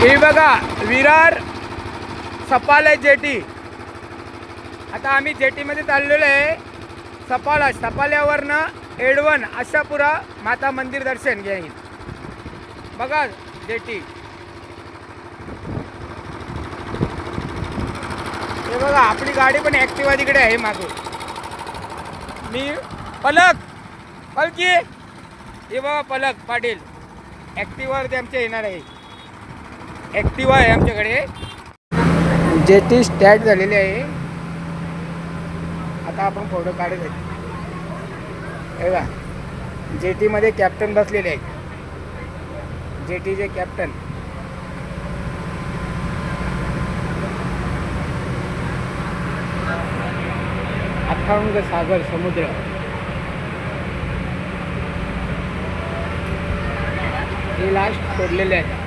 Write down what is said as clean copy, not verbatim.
हे बघा विरार सपाला जेटी. आता आम्ही जेटीमध्ये चाललेलो आहे सपाला. सपाल्यावरनं एडवन आशापुरा माता मंदिर दर्शन घेईन. बघा जेटी. हे बघा आपली गाडी पण ॲक्टिवा तिकडे आहे मागून. मी पलकी हे बघा पलक पाटील ॲक्टिवावरती आमच्या येणार आहे. ॲक्टिवा आहे आमच्याकडे. जेटी स्टार्ट झालेली आहे. आता आपण फोटो काढत आहे. हे बघा जेटीमध्ये कॅप्टन बसलेले आहेत. जेटीचे कॅप्टन. अथांग सागर समुद्र. हे लास्ट सोडलेले आहेत.